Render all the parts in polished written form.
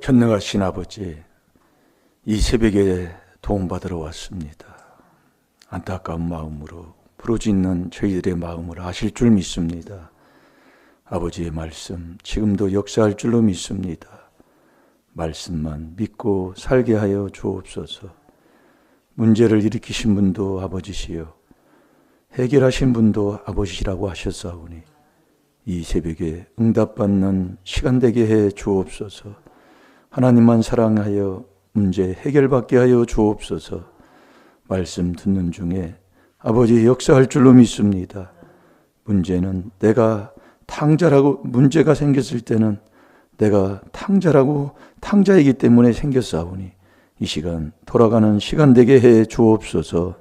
전능하신 아버지, 이 새벽에 도움받으러 왔습니다. 안타까운 마음으로 부르짖는 저희들의 마음을 아실 줄 믿습니다. 아버지의 말씀 지금도 역사할 줄로 믿습니다. 말씀만 믿고 살게 하여 주옵소서. 문제를 일으키신 분도 아버지시요 해결하신 분도 아버지시라고 하셨사오니 이 새벽에 응답받는 시간 되게 해 주옵소서. 하나님만 사랑하여 문제 해결받게 하여 주옵소서. 말씀 듣는 중에 아버지 역사할 줄로 믿습니다. 문제는 내가 탕자라고, 문제가 생겼을 때는 내가 탕자이기 때문에 생겼사오니 이 시간 돌아가는 시간 되게 해 주옵소서.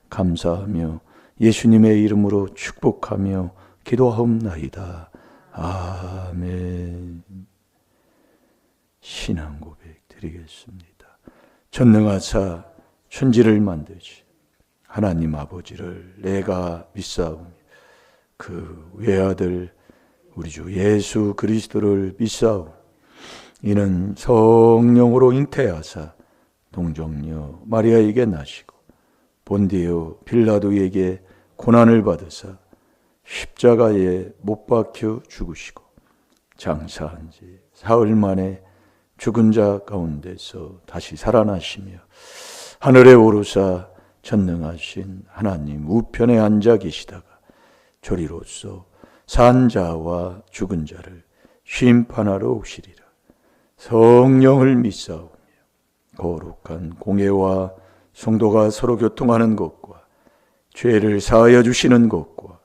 감사하며 예수님의 이름으로 축복하며 기도하옵나이다. 아멘. 신앙 고백 드리겠습니다. 전능하사 천지를 만드시 하나님 아버지를 내가 믿사오니 그 외아들 우리 주 예수 그리스도를 믿사오니 이는 성령으로 잉태하사 동정녀 마리아에게 나시고 본디오 빌라도에게 고난을 받으사 십자가에 못 박혀 죽으시고 장사한 지 사흘 만에 죽은 자 가운데서 다시 살아나시며 하늘에 오르사 전능하신 하나님 우편에 앉아 계시다가 조리로서 산 자와 죽은 자를 심판하러 오시리라. 성령을 믿사오며 거룩한 공예와 성도가 서로 교통하는 것과 죄를 사하여 주시는 것과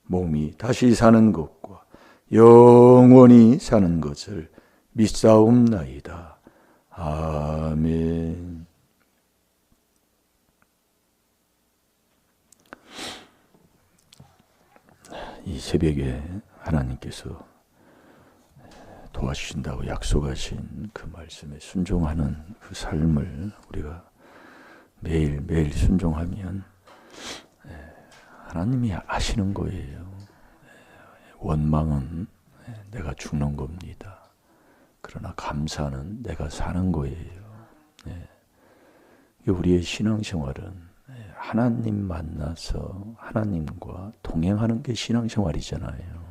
몸이 다시 사는 것과 영원히 사는 것을 믿사옵나이다. 아멘. 이 새벽에 하나님께서 도와주신다고 약속하신 그 말씀에 순종하는 그 삶을 우리가 매일매일 순종하면 하나님이 아시는 거예요. 원망은 내가 죽는 겁니다. 그러나 감사는 내가 사는 거예요. 우리의 신앙생활은 하나님 만나서 하나님과 동행하는 게 신앙생활이잖아요.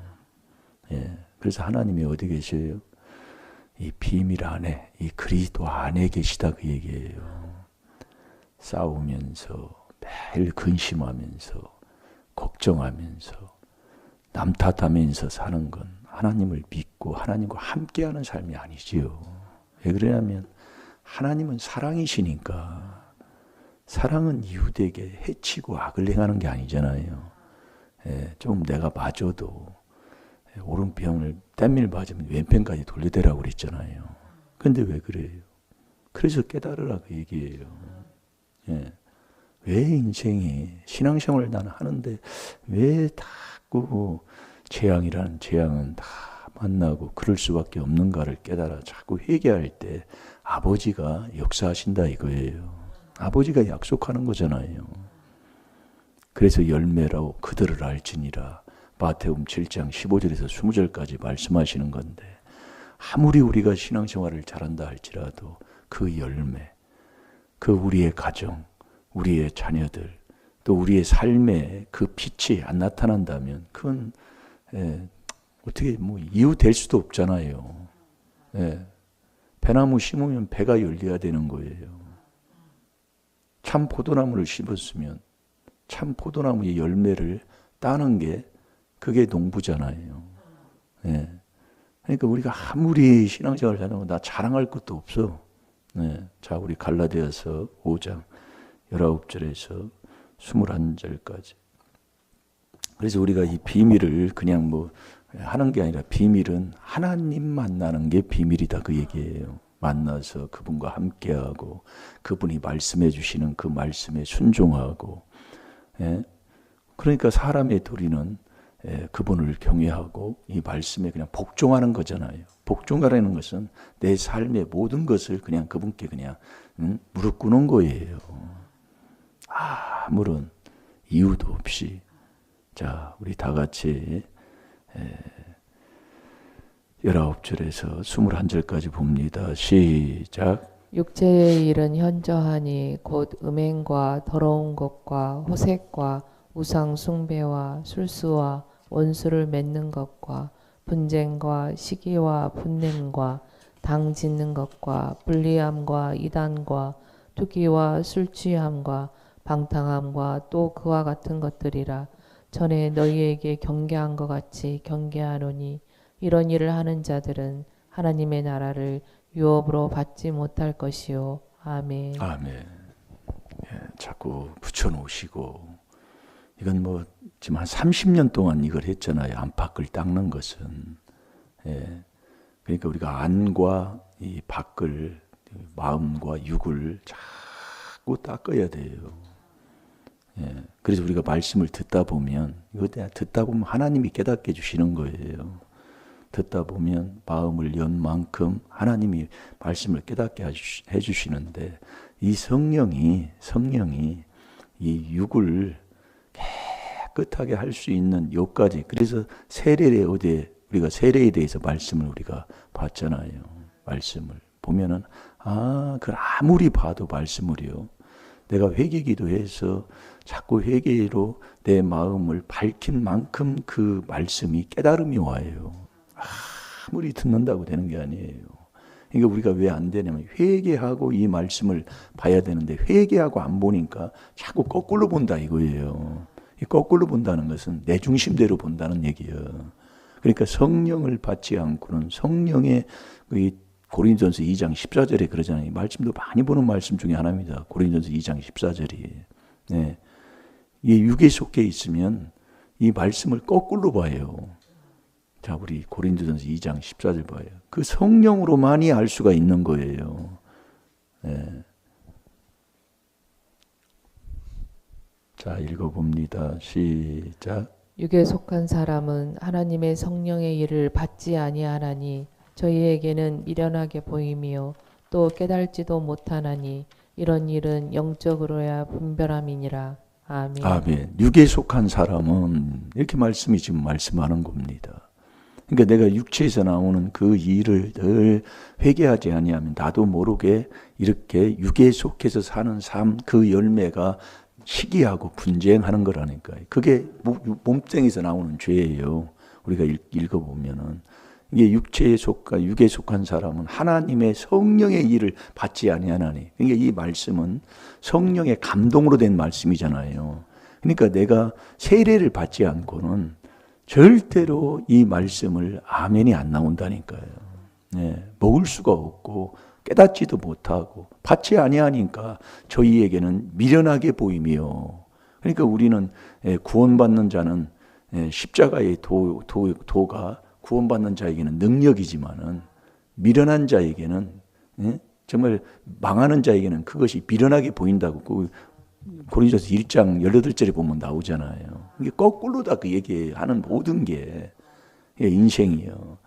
그래서 하나님이 어디 계셔요? 이 비밀 안에, 이 그리스도 안에 계시다 그 얘기예요. 싸우면서 매일 근심하면서 걱정하면서 남 탓하면서 사는 건 하나님을 믿고 하나님과 함께하는 삶이 아니지요. 왜 그러냐면 하나님은 사랑이시니까. 사랑은 이웃에게 해치고 악을 행하는 게 아니잖아요. 좀 내가 맞아도 오른편을 땜밀 맞으면 왼편까지 돌려대라고 그랬잖아요. 근데 왜 그래요? 그래서 깨달으라 그 얘기예요. 왜 인생이 신앙생활을 나는 하는데 왜 자꾸 재앙이라는 재앙은 다 만나고 그럴 수밖에 없는가를 깨달아 자꾸 회개할 때 아버지가 역사하신다 이거예요. 아버지가 약속하는 거잖아요. 그래서 열매로 그들을 알지니라 마태복음 7장 15절에서 20절까지 말씀하시는 건데 아무리 우리가 신앙생활을 잘한다 할지라도 그 열매, 그 우리의 가정, 우리의 자녀들, 또 우리의 삶에 그 빛이 안 나타난다면 그건 어떻게 이유 될 수도 없잖아요. 배나무 심으면 배가 열려야 되는 거예요. 참 포도나무를 심었으면 참 포도나무의 열매를 따는 게 그게 농부잖아요. 그러니까 우리가 아무리 신앙생활을 하는 건 나 자랑할 것도 없어. 자, 우리 갈라디아서 5장 19절에서 21절까지. 그래서 우리가 이 비밀을 그냥 하는 게 아니라 비밀은 하나님 만나는 게 비밀이다 그 얘기예요. 만나서 그분과 함께하고 그분이 말씀해 주시는 그 말씀에 순종하고 그러니까 사람의 도리는 그분을 경외하고 이 말씀에 그냥 복종하는 거잖아요. 복종하라는 것은 내 삶의 모든 것을 그냥 그분께 그냥 무릎 꿇는 거예요. 아무런 이유도 없이. 자, 우리 다 같이 19절에서 21절까지 봅니다. 시작. 육체의 일은 현저하니 곧 음행과 더러운 것과 호색과 우상 숭배와 술수와 원수를 맺는 것과 분쟁과 시기와 분냄과 당 짓는 것과 불리함과 이단과 투기와 술취함과 방탕함과 또 그와 같은 것들이라. 전에 너희에게 경계한 것 같이 경계하노니 이런 일을 하는 자들은 하나님의 나라를 유업으로 받지 못할 것이요. 아멘. 아멘. 예, 자꾸 붙여놓으시고, 이건 뭐 지금 한 30년 동안 이걸 했잖아요. 안팎을 닦는 것은. 예, 그러니까 우리가 안과 이 밖을, 마음과 육을 자꾸 닦아야 돼요. 예, 그래서 우리가 말씀을 듣다 보면, 이거 듣다 보면 하나님이 깨닫게 해주시는 거예요. 듣다 보면 마음을 연 만큼 하나님이 말씀을 깨닫게 해주시는데, 이 성령이 이 육을 깨끗하게 할 수 있는 요까지. 그래서 세례에 어디에 우리가 세례에 대해서 말씀을 우리가 봤잖아요. 말씀을 보면은 그걸 아무리 봐도 말씀을요. 내가 회개기도해서 자꾸 회개로 내 마음을 밝힌 만큼 그 말씀이 깨달음이 와요. 아무리 듣는다고 되는 게 아니에요. 그러니까 우리가 왜 안 되냐면 회개하고 이 말씀을 봐야 되는데 회개하고 안 보니까 자꾸 거꾸로 본다 이거예요. 이 거꾸로 본다는 것은 내 중심대로 본다는 얘기예요. 그러니까 성령을 받지 않고는 성령의 고린도전서 2장 14절에 그러잖아요. 이 말씀도 많이 보는 말씀 중에 하나입니다. 고린도전서 2장 14절이. 네. 이 육에 속해 있으면 이 말씀을 거꾸로 봐요. 자, 우리 고린도전서 2장 14절 봐요. 그 성령으로만이 알 수가 있는 거예요. 네. 자, 읽어봅니다. 시작. 육에 속한 사람은 하나님의 성령의 일을 받지 아니하나니 저희에게는 미련하게 보임이요 또 깨달지도 못하나니 이런 일은 영적으로야 분별함이니라. 아멘. 아멘. 육에 속한 사람은 이렇게 말씀이 지금 말씀하는 겁니다. 그러니까 내가 육체에서 나오는 그 일을 늘 회개하지 아니하면 나도 모르게 이렇게 육에 속해서 사는 삶, 그 열매가 시기하고 분쟁하는 거라니까요. 그게 몸뚱에서 나오는 죄예요. 우리가 읽어보면은 이게 육에 속한 사람은 하나님의 성령의 일을 받지 아니하나니. 그러니까 이 말씀은 성령의 감동으로 된 말씀이잖아요. 그러니까 내가 세례를 받지 않고는 절대로 이 말씀을 아멘이 안 나온다니까요. 네, 먹을 수가 없고 깨닫지도 못하고 받지 아니하니까 저희에게는 미련하게 보이며. 그러니까 우리는 구원받는 자는 십자가의 도가 구원받는 자에게는 능력이지만은 미련한 자에게는 정말 망하는 자에게는 그것이 미련하게 보인다고 고린도서 1장 18절에 보면 나오잖아요. 이게 거꾸로 다 그 얘기하는 모든 게 인생이요.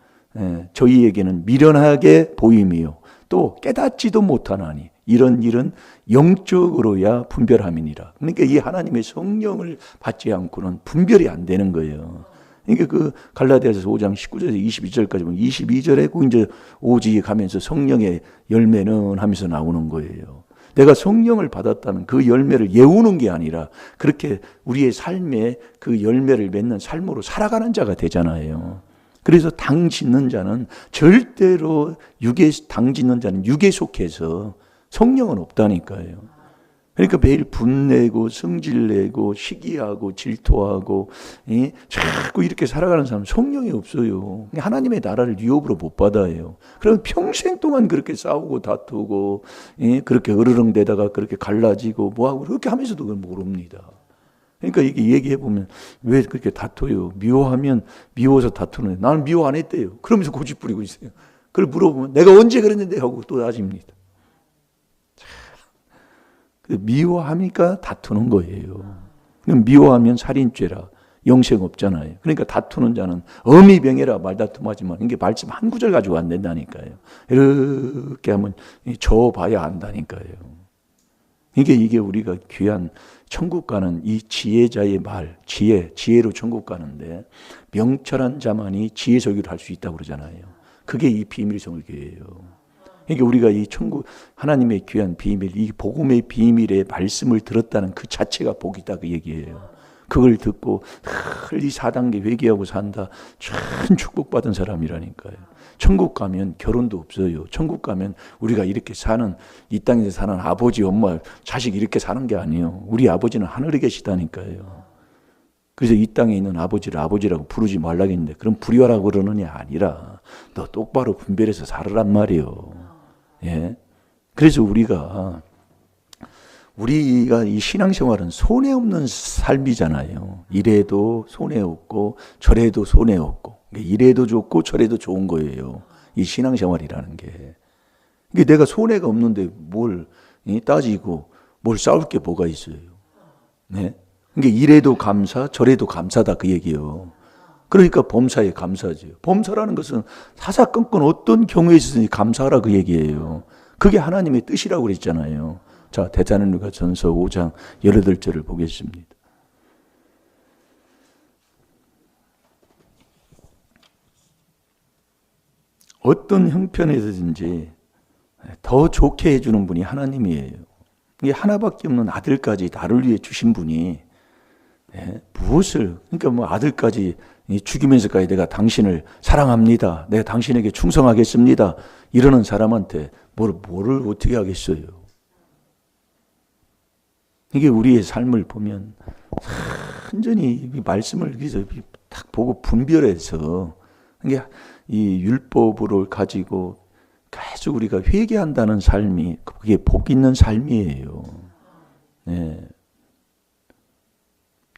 저희에게는 미련하게 보임이요 또 깨닫지도 못하나니 이런 일은 영적으로야 분별함이니라. 그러니까 이 하나님의 성령을 받지 않고는 분별이 안 되는 거예요. 그러니까 그 갈라디아서 5장 19절에서 22절까지 보면 22절에 그 이제 오직 하면서 성령의 열매는 하면서 나오는 거예요. 내가 성령을 받았다면 그 열매를 예우는 게 아니라 그렇게 우리의 삶에 그 열매를 맺는 삶으로 살아가는 자가 되잖아요. 그래서 당 짓는 자는 절대로 당 짓는 자는 육에 속해서 성령은 없다니까요. 그러니까 매일 분내고 성질내고 시기하고 질투하고 자꾸 이렇게 살아가는 사람은 성령이 없어요. 하나님의 나라를 유업으로 못 받아요. 그럼 평생 동안 그렇게 싸우고 다투고 그렇게 으르렁대다가 그렇게 갈라지고 뭐하고 그렇게 하면서도 그걸 모릅니다. 그러니까 이게 얘기해보면 왜 그렇게 다퉈요? 미워하면 미워서 다투는데 나는 미워 안 했대요. 그러면서 고집 부리고 있어요. 그걸 물어보면 내가 언제 그랬는데 하고 또 따집니다. 미워하니까 다투는 거예요. 미워하면 살인죄라 영생 없잖아요. 그러니까 다투는 자는 어미병해라 말다툼하지만 이게 말씀 한 구절 가지고 안 된다니까요. 이렇게 하면 져봐야 안다니까요. 이게 우리가 귀한 천국 가는 이 지혜자의 말, 지혜로 천국 가는데 명철한 자만이 지혜 설교를 할 수 있다고 그러잖아요. 그게 이 비밀 성교예요. 그러니까 우리가 이 천국 하나님의 귀한 비밀, 이 복음의 비밀의 말씀을 들었다는 그 자체가 복이다 그 얘기예요. 그걸 듣고 늘 이 4단계 회개하고 산다. 참 축복받은 사람이라니까요. 천국 가면 결혼도 없어요. 천국 가면 우리가 이렇게 사는, 이 땅에서 사는 아버지, 엄마, 자식 이렇게 사는 게 아니에요. 우리 아버지는 하늘에 계시다니까요. 그래서 이 땅에 있는 아버지를 아버지라고 부르지 말라고 했는데, 그럼 불효하라고 그러느냐 아니라 너 똑바로 분별해서 살으란 말이에요. 예. 그래서 우리가 이 신앙생활은 손해 없는 삶이잖아요. 이래도 손해 없고 저래도 손해 없고, 이래도 좋고 저래도 좋은 거예요. 이 신앙생활이라는 게. 내가 손해가 없는데 뭘 따지고 뭘 싸울 게 뭐가 있어요. 네. 그러니까 이래도 감사, 저래도 감사다 그 얘기예요. 그러니까 범사에 감사죠. 범사라는 것은 사사건건 어떤 경우에 있어서 감사하라 그 얘기예요. 그게 하나님의 뜻이라고 그랬잖아요. 자, 데살로니가 전서 5장 18절을 보겠습니다. 어떤 형편에서든지 더 좋게 해주는 분이 하나님이에요. 이게 하나밖에 없는 아들까지 나를 위해 주신 분이 무엇을, 그러니까 뭐 아들까지 죽이면서까지 내가 당신을 사랑합니다, 내가 당신에게 충성하겠습니다 이러는 사람한테 뭐를 어떻게 하겠어요. 이게 우리의 삶을 보면 완전히 이 말씀을 딱 보고 분별해서, 이게 이 율법을 가지고 계속 우리가 회개한다는 삶이 그게 복 있는 삶이에요. 네.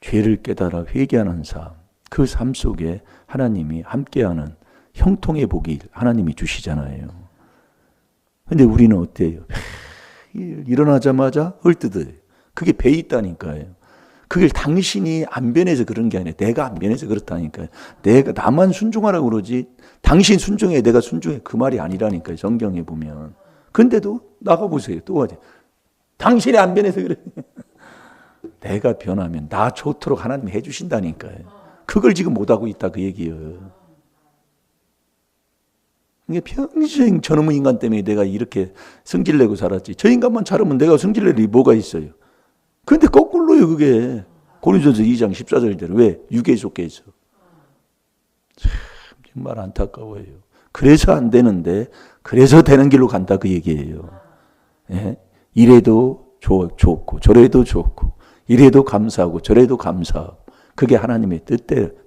죄를 깨달아 회개하는 삶, 그 삶 속에 하나님이 함께하는 형통의 복이 하나님이 주시잖아요. 근데 우리는 어때요? 일어나자마자 헐뜯어요. 그게 배 있다니까요. 그걸 당신이 안 변해서 그런 게 아니라 내가 안 변해서 그렇다니까요. 나만 순종하라고 그러지 당신 순종해, 내가 순종해, 그 말이 아니라니까요. 성경에 보면. 근데도 나가보세요. 또 하지. 당신이 안 변해서 그래. 내가 변하면 나 좋도록 하나님이 해주신다니까요. 그걸 지금 못하고 있다 그 얘기예요. 이게 평생 저놈의 인간 때문에 내가 이렇게 성질내고 살았지. 저 인간만 잘하면 내가 성질낼 일이 뭐가 있어요. 그런데 거꾸로요 그게. 고린도전서 2장 14절대로. 왜? 육에 속해서. 참 정말 안타까워요. 그래서 안 되는데 그래서 되는 길로 간다 그 얘기예요. 예? 이래도 좋고 저래도 좋고 이래도 감사하고 저래도 감사하고 그게 하나님의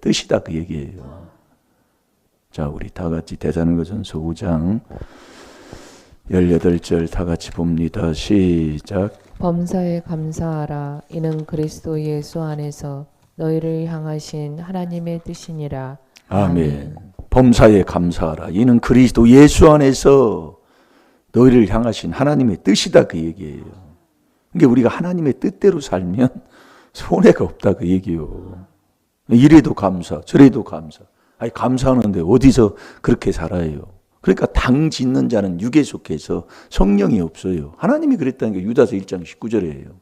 뜻이다 그 얘기예요. 자, 우리 다 같이 데살로니가전서 5장 18절 다 같이 봅니다. 시작. 범사에 감사하라. 이는 그리스도 예수 안에서 너희를 향하신 하나님의 뜻이니라. 아멘. 범사에 감사하라. 이는 그리스도 예수 안에서 너희를 향하신 하나님의 뜻이다 그 얘기예요. 그러니까 우리가 하나님의 뜻대로 살면 손해가 없다 그 얘기예요. 이래도 감사, 저래도 감사. 아니 감사하는데 어디서 그렇게 살아요. 그러니까 당 짓는 자는 육에 속해서 성령이 없어요. 하나님이 그랬다는 게 유다서 1장 19절이에요.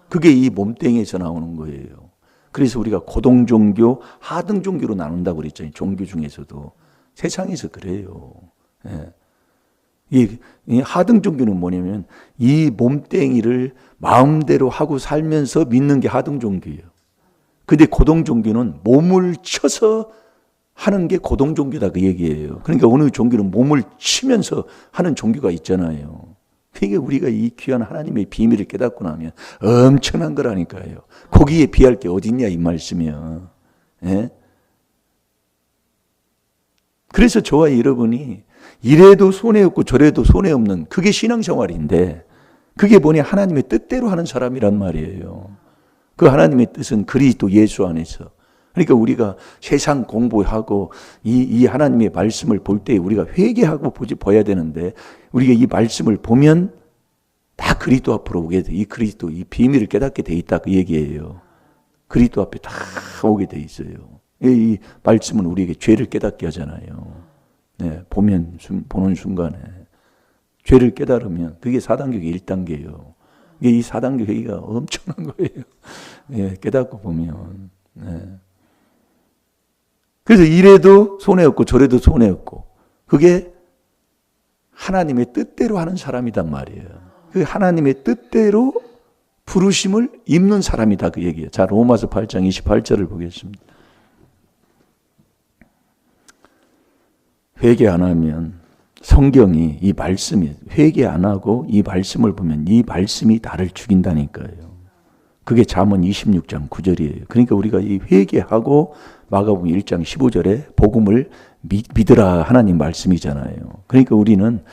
그게 이 몸뚱이에서 나오는 거예요. 그래서 우리가 고등종교, 하등종교로 나눈다고 그랬잖아요. 종교 중에서도. 세상에서 그래요. 예. 이 하등종교는 뭐냐면 이 몸뚱이를 마음대로 하고 살면서 믿는 게 하등종교예요. 근데 고등종교는 몸을 쳐서 하는 게 고등종교다 그 얘기예요. 그러니까 어느 종교는 몸을 치면서 하는 종교가 있잖아요. 그게 우리가 이 귀한 하나님의 비밀을 깨닫고 나면 엄청난 거라니까요. 거기에 비할 게 어딨냐 이 말씀이야. 예? 그래서 저와 여러분이 이래도 손해 없고 저래도 손해 없는 그게 신앙생활인데 그게 뭐냐 하나님의 뜻대로 하는 사람이란 말이에요. 그 하나님의 뜻은 그리스도 예수 안에서. 그러니까 우리가 세상 공부하고 이 하나님의 말씀을 볼 때 우리가 회개하고 봐야 되는데 우리가 이 말씀을 보면 다 그리스도 앞으로 오게 돼. 이 그리스도 이 비밀을 깨닫게 돼 있다 그 얘기예요. 그리스도 앞에 다 오게 돼 있어요. 이 말씀은 우리에게 죄를 깨닫게 하잖아요. 네, 보는 순간에 죄를 깨달으면 그게 4단계의 1단계예요. 이게 이 4단계 회개가 엄청난 거예요. 네, 깨닫고 보면. 네. 그래서 이래도 손해 없고 저래도 손해 없고 그게 하나님의 뜻대로 하는 사람이란 말이에요. 그 하나님의 뜻대로 부르심을 입는 사람이다 그 얘기예요. 자, 로마서 8장 28절을 보겠습니다. 회개 안 하면 성경이 이 말씀이 회개 안 하고 이 말씀을 보면 이 말씀이 나를 죽인다니까요. 그게 잠언 26장 9절이에요. 그러니까 우리가 이 회개하고 마가복음 1장 15절에 복음을 믿으라 하나님 말씀이잖아요. 그러니까 우리는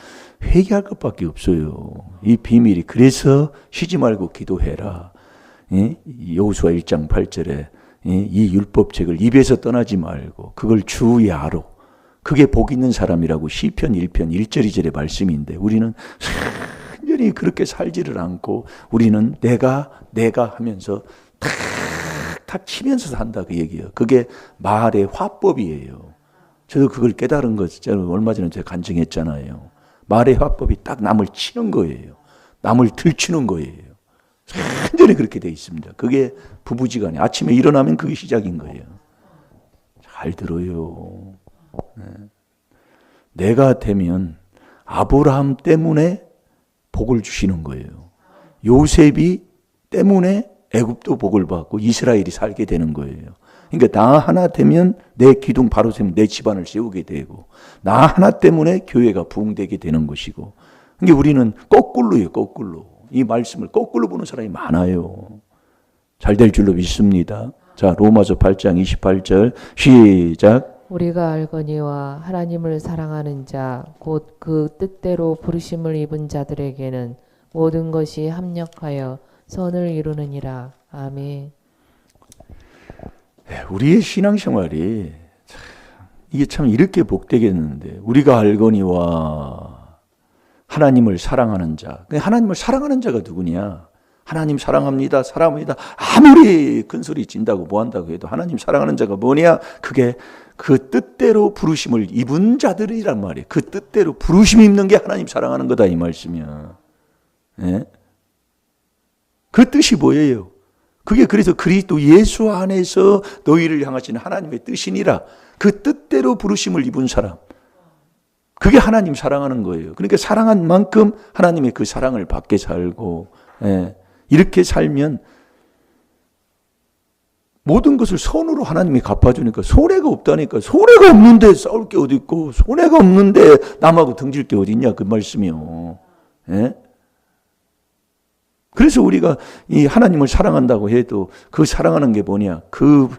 회개할 것밖에 없어요. 이 비밀이. 그래서 쉬지 말고 기도해라. 여호수아 1장 8절에 이 율법책을 입에서 떠나지 말고 그걸 주의 아로. 그게 복 있는 사람이라고 시편 1편 1절 2절의 말씀인데 우리는 완전히 그렇게 살지를 않고 우리는 내가 하면서 탁탁 치면서 산다 그 얘기예요. 그게 말의 화법이에요. 저도 그걸 깨달은 거 진짜 얼마 전에 제가 간증했잖아요. 말의 화법이 딱 남을 치는 거예요. 남을 들추는 거예요. 완전히 그렇게 돼 있습니다. 그게 부부지간에 아침에 일어나면 그게 시작인 거예요. 잘 들어요. 내가 되면 아브라함 때문에 복을 주시는 거예요. 요셉이 때문에 애굽도 복을 받고 이스라엘이 살게 되는 거예요. 그러니까 나 하나 되면 내 기둥 바로 세우면 내 집안을 세우게 되고 나 하나 때문에 교회가 부흥되게 되는 것이고 그러니까 우리는 거꾸로예요. 거꾸로. 이 말씀을 거꾸로 보는 사람이 많아요. 잘 될 줄로 믿습니다. 자, 로마서 8장 28절 시작. 우리가 알거니와 하나님을 사랑하는 자 곧 그 뜻대로 부르심을 입은 자들에게는 모든 것이 합력하여 선을 이루느니라. 아멘. 우리의 신앙생활이 이게 참 이렇게 복되겠는데 우리가 알거니와 하나님을 사랑하는 자. 하나님을 사랑하는 자가 누구냐? 하나님 사랑합니다. 사랑합니다. 아무리 큰 소리 진다고 뭐 한다고 해도 하나님 사랑하는 자가 뭐냐? 그게 그 뜻대로 부르심을 입은 자들이란 말이에요. 그 뜻대로 부르심 입는 게 하나님 사랑하는 거다 이 말씀이야. 예? 그 뜻이 뭐예요? 그게 그래서 그리스도 예수 안에서 너희를 향하시는 하나님의 뜻이니라. 그 뜻대로 부르심을 입은 사람. 그게 하나님 사랑하는 거예요. 그러니까 사랑한 만큼 하나님의 그 사랑을 받게 살고 이렇게 살면 모든 것을 선으로 하나님이 갚아주니까 손해가 없다니까. 손해가 없는데 싸울 게 어디 있고 손해가 없는데 남하고 등질 게 어디 있냐 그 말씀이요. 그래서 우리가 이 하나님을 사랑한다고 해도 그 사랑하는 게 뭐냐? 그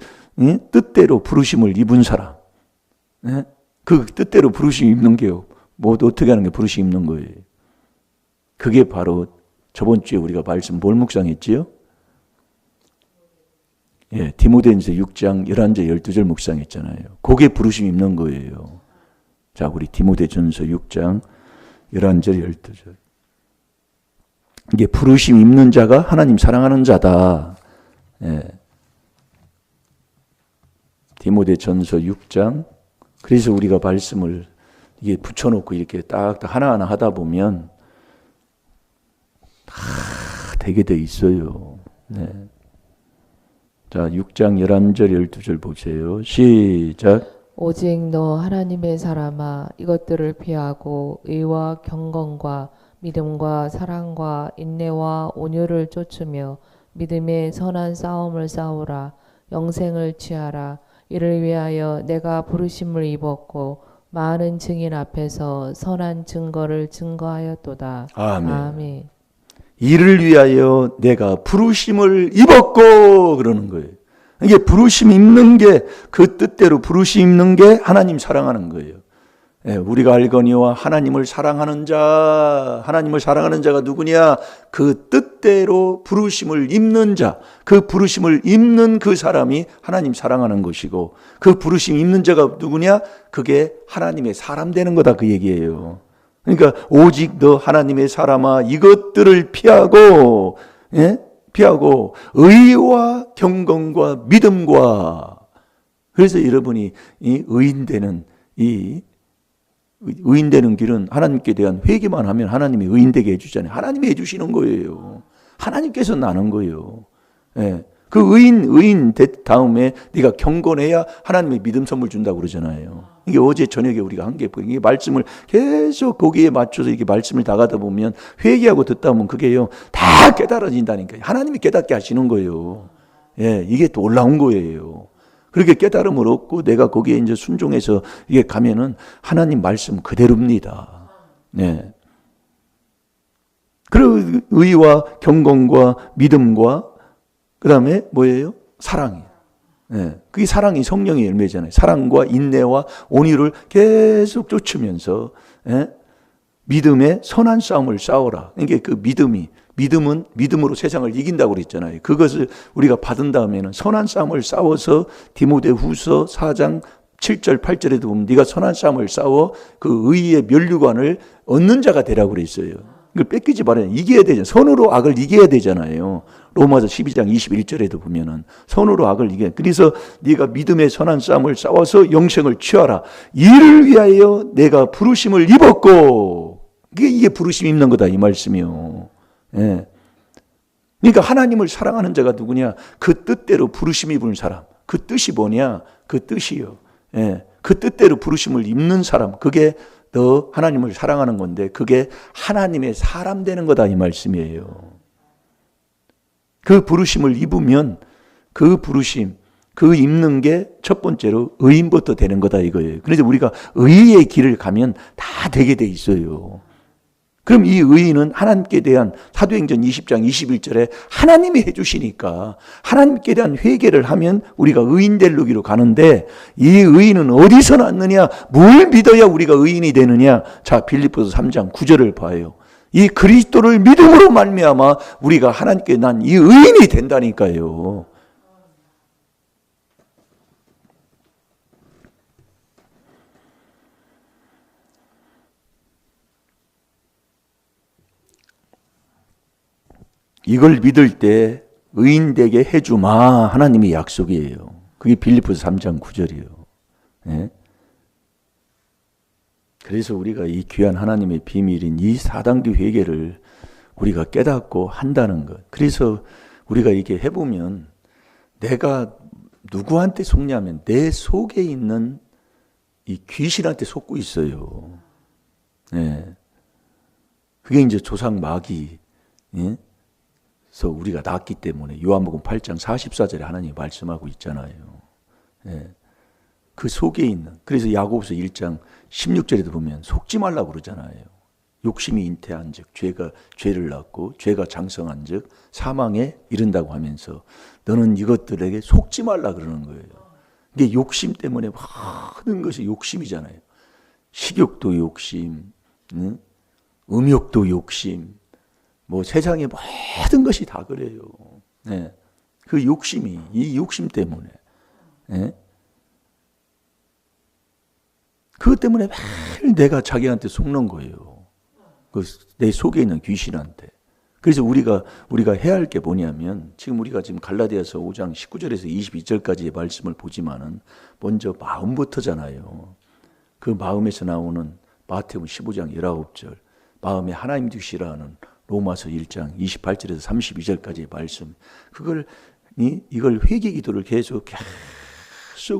뜻대로 부르심을 입은 사람. 그 뜻대로 부르심 입는 게요. 뭐 어떻게 하는 게 부르심 입는 거예요. 그게 바로 저번 주에 우리가 말씀 뭘 묵상했지요? 예, 디모데전서 6장 11절 12절 묵상했잖아요. 그게 부르심 입는 거예요. 자, 우리 디모데전서 6장 11절 12절. 이게 부르심 입는 자가 하나님 사랑하는 자다. 예. 디모데전서 6장. 그래서 우리가 말씀을 이게 붙여놓고 이렇게 딱딱 하나하나 하다 보면 다 되게 돼 있어요. 네. 자, 6장 11절 12절 보세요. 시작. 오직 너 하나님의 사람아 이것들을 피하고 의와 경건과 믿음과 사랑과 인내와 온유를 쫓으며 믿음의 선한 싸움을 싸우라. 영생을 취하라. 이를 위하여 내가 부르심을 입었고 많은 증인 앞에서 선한 증거를 증거하였도다. 아멘. 아멘. 이를 위하여 내가 부르심을 입었고 그러는 거예요. 이게 부르심 입는 게 그 뜻대로 부르심 입는 게 하나님 사랑하는 거예요. 예, 우리가 알거니와 하나님을 사랑하는 자, 하나님을 사랑하는 자가 누구냐? 그 뜻대로 부르심을 입는 자, 그 부르심을 입는 그 사람이 하나님 사랑하는 것이고 그 부르심 입는 자가 누구냐? 그게 하나님의 사람 되는 거다 그 얘기예요. 그러니까 오직 너 하나님의 사람아 이것들을 피하고 피하고 의와 경건과 믿음과 그래서 여러분이 이 의인되는 길은 하나님께 대한 회개만 하면 하나님이 의인되게 해주잖아요. 하나님이 해주시는 거예요. 하나님께서 나는 거예요. 그 그 의인 된 다음에 네가 경건해야 하나님의 믿음 선물 준다고 그러잖아요. 이게 어제 저녁에 우리가 한 게 이게 말씀을 계속 거기에 맞춰서 이게 말씀을 나가다 보면 회개하고 듣다 보면 그게요 다 깨달아진다니까요. 하나님이 깨닫게 하시는 거예요. 예, 이게 또 올라온 거예요. 그렇게 깨달음을 얻고 내가 거기에 이제 순종해서 이게 가면은 하나님 말씀 그대로입니다. 네. 그리고 의와 경건과 믿음과 그 다음에 뭐예요? 사랑이에요. 네. 그게 사랑이 성령의 열매잖아요. 사랑과 인내와 온유를 계속 쫓으면서 믿음의 선한 싸움을 싸워라. 이게 그 믿음은 믿음으로 세상을 이긴다고 그랬잖아요. 그것을 우리가 받은 다음에는 선한 싸움을 싸워서 디모데후서 4장 7절 8절에도 보면 네가 선한 싸움을 싸워 그 의의 면류관을 얻는 자가 되라고 그랬어요. 이걸 뺏기지 말아요. 이겨야 되잖아요. 선으로 악을 이겨야 되잖아요. 로마서 12장 21절에도 보면은 선으로 악을 이겨. 그래서 네가 믿음의 선한 싸움을 싸워서 영생을 취하라. 이를 위하여 내가 부르심을 입었고 이게 부르심 입는 거다 이 말씀이요. 예. 그러니까 하나님을 사랑하는 자가 누구냐? 그 뜻대로 부르심 입은 사람. 그 뜻이 뭐냐? 그 뜻이요. 예. 그 뜻대로 부르심을 입는 사람. 그게 너 하나님을 사랑하는 건데 그게 하나님의 사람 되는 거다 이 말씀이에요. 그 부르심을 입으면 그 부르심, 그 입는 게 첫 번째로 의인부터 되는 거다 이거예요. 그래서 우리가 의의 길을 가면 다 되게 돼 있어요. 그럼 이 의인은 하나님께 대한 사도행전 20장 21절에 하나님이 해주시니까 하나님께 대한 회개를 하면 우리가 의인 되기로 가는데 이 의인은 어디서 났느냐? 뭘 믿어야 우리가 의인이 되느냐? 자, 빌립보서 3장 9절을 봐요. 이 그리스도를 믿음으로 말미암아 우리가 하나님께 난 이 의인이 된다니까요. 이걸 믿을 때 의인 되게 해주마 하나님의 약속이에요. 그게 빌립보서 3장 9절이에요. 예? 그래서 우리가 이 귀한 하나님의 비밀인 이 4단계 회개를 우리가 깨닫고 한다는 것. 그래서 우리가 이렇게 해보면 내가 누구한테 속냐면 내 속에 있는 이 귀신한테 속고 있어요. 예. 그게 이제 조상 마귀. 예? 그래서 우리가 낳았기 때문에 요한복음 8장 44절에 하나님이 말씀하고 있잖아요. 예. 그 속에 있는 그래서 야고보서 1장 16절에도 보면 속지 말라고 그러잖아요. 욕심이 잉태한 즉 죄를 낳고 죄가 장성한 즉 사망에 이른다고 하면서 너는 이것들에게 속지 말라 그러는 거예요. 이게 욕심 때문에 모든 것이 욕심이잖아요. 식욕도 욕심, 음욕도 욕심, 뭐 세상의 모든 것이 다 그래요. 네. 그 욕심이 이 욕심 때문에 네. 그것 때문에 매일 내가 자기한테 속는 거예요. 내 속에 있는 귀신한테. 그래서 우리가 해야 할 게 뭐냐면 지금 우리가 지금 갈라디아서 5장 19절에서 22절까지의 말씀을 보지만은 먼저 마음부터잖아요. 그 마음에서 나오는 마태복음 15장 19절 마음에 하나님 두시라는 로마서 1장 28절에서 32절까지의 말씀 이걸 회개 기도를 계속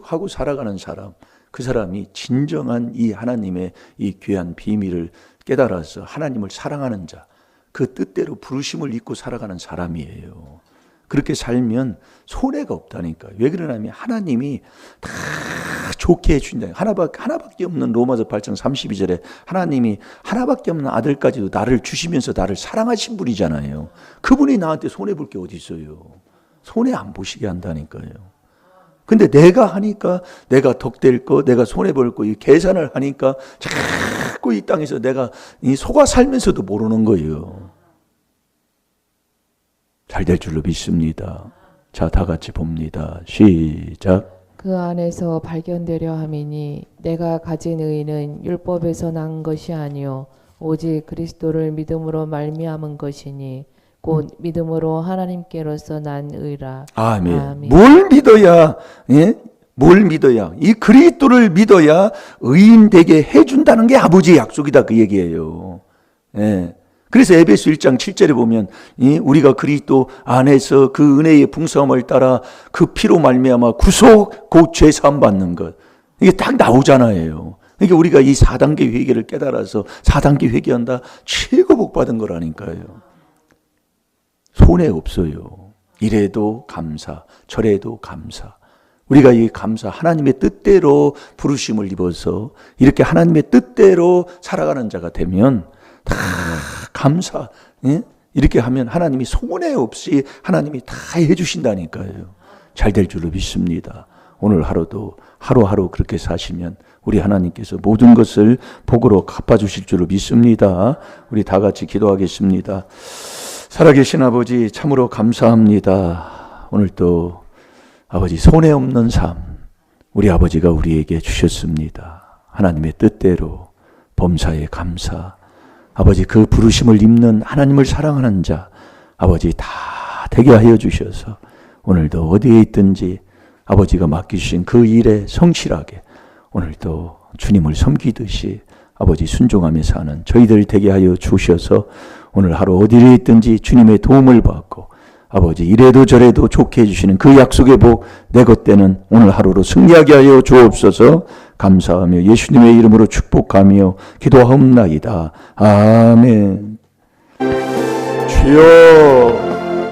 하고 살아가는 사람 그 사람이 진정한 이 하나님의 이 귀한 비밀을 깨달아서 하나님을 사랑하는 자, 그 뜻대로 부르심을 입고 살아가는 사람이에요. 그렇게 살면 손해가 없다니까요. 왜 그러냐면 하나님이 다 좋게 해준다. 하나밖에 없는 로마서 8장 32절에 하나님이 하나밖에 없는 아들까지도 나를 주시면서 나를 사랑하신 분이잖아요. 그분이 나한테 손해볼 게 어디 있어요. 손해 안 보시게 한다니까요. 근데 내가 하니까 내가 덕될 거, 내가 손해볼 거, 이 계산을 하니까 자꾸 이 땅에서 내가 속아 살면서도 모르는 거예요. 잘 될 줄로 믿습니다. 자, 다 같이 봅니다. 시작. 그 안에서 발견되려 함이니 내가 가진 의는 율법에서 난 것이 아니요 오직 그리스도를 믿음으로 말미암은 것이니 곧 믿음으로 하나님께로서 난 의라. 아멘. 아멘. 뭘 믿어야 뭘 믿어야 이 그리스도를 믿어야 의인 되게 해준다는 게 아버지의 약속이다 그 얘기예요. 예. 그래서 에베소 1장 7절에 보면 우리가 그리스도 안에서 그 은혜의 풍성함을 따라 그 피로 말미암아 구속 곧 죄 사함 받는 것. 이게 딱 나오잖아요. 그러니까 우리가 이 4단계 회개를 깨달아서 4단계 회개한다. 최고 복 받은 거라니까요. 손해 없어요. 이래도 감사, 저래도 감사. 우리가 이 감사, 하나님의 뜻대로 부르심을 입어서 이렇게 하나님의 뜻대로 살아가는 자가 되면 다 감사, 이렇게 하면 하나님이 손해 없이 하나님이 다 해주신다니까요. 잘 될 줄로 믿습니다. 오늘 하루도 하루하루 그렇게 사시면 우리 하나님께서 모든 것을 복으로 갚아주실 줄로 믿습니다. 우리 다 같이 기도하겠습니다. 살아계신 아버지 참으로 감사합니다. 오늘 또 아버지 손해 없는 삶 우리 아버지가 우리에게 주셨습니다. 하나님의 뜻대로 범사에 감사. 아버지 그 부르심을 입는 하나님을 사랑하는 자 아버지 다 되게 하여 주셔서 오늘도 어디에 있든지 아버지가 맡기신 그 일에 성실하게 오늘도 주님을 섬기듯이 아버지 순종하며 사는 저희들 되게 하여 주셔서 오늘 하루 어디에 있든지 주님의 도움을 받고 아버지 이래도 저래도 좋게 해주시는 그 약속의 복 내 것되는 오늘 하루로 승리하게 하여 주옵소서. 감사하며 예수님의 이름으로 축복하며 기도하옵나이다. 아멘. 주여